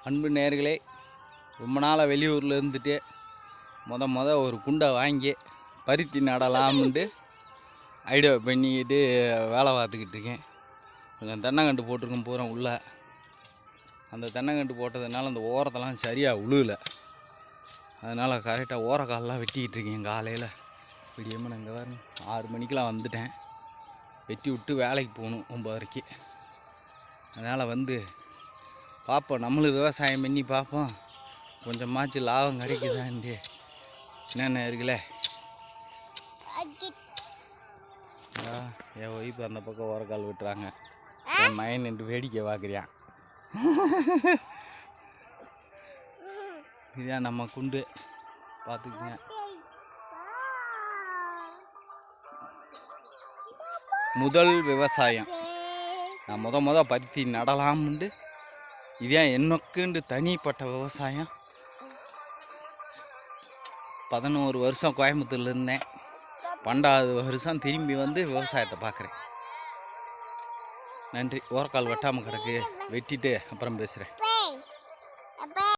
அன்பு நேயர்களே, ரொம்ப நாளாக வெளியூரில் இருந்துட்டு ஒரு குண்டை வாங்கி பருத்தி நடலாம்னு ஐடியா பண்ணிக்கிட்டு வேலை பார்த்துக்கிட்டு இருக்கேன். கொஞ்சம் தென்னங்கண்டு போட்டிருக்கேன் பூரா உள்ளே. அந்த தென்னங்கண்டு போட்டதுனால அந்த ஓரத்தெல்லாம் சரியாக உழுவில். அதனால் கரெக்டாக ஓரக்காலெலாம் வெட்டிக்கிட்டு இருக்கேன். காலையில் விடியமாக நான் இங்கே வரேன் 6 மணிக்கெலாம் வந்துட்டேன். வெட்டி விட்டு வேலைக்கு போகணும் 9:30. அதனால் வந்து பார்ப்போம், நம்மளும் விவசாயம் பண்ணி பார்ப்போம், கொஞ்சமாச்சு லாபம் கிடைக்குதான்ட்டு. என்னென்ன இருக்குல்ல, என் ஒய்ஃப் அந்த பக்கம் ஓரக்கால் விட்டுறாங்க. என் மயன் என்று வேடிக்கை பார்க்குறியான். இதுதான் நம்ம குண்டு, பார்த்துக்குங்க. முதல் விவசாயம் நான் பருத்தி நடலாம்ண்டு. இதுதான் எனக்குண்டு தனிப்பட்ட விவசாயம். 11 வருஷம் கோயம்புத்தூரில் இருந்தேன். 12வது வருஷம் திரும்பி வந்து விவசாயத்தை பார்க்குறேன். நன்றி. ஓரக்கால் வெட்டாமல் கிடக்கு, வெட்டிட்டு அப்புறம் பேசுகிறேன்.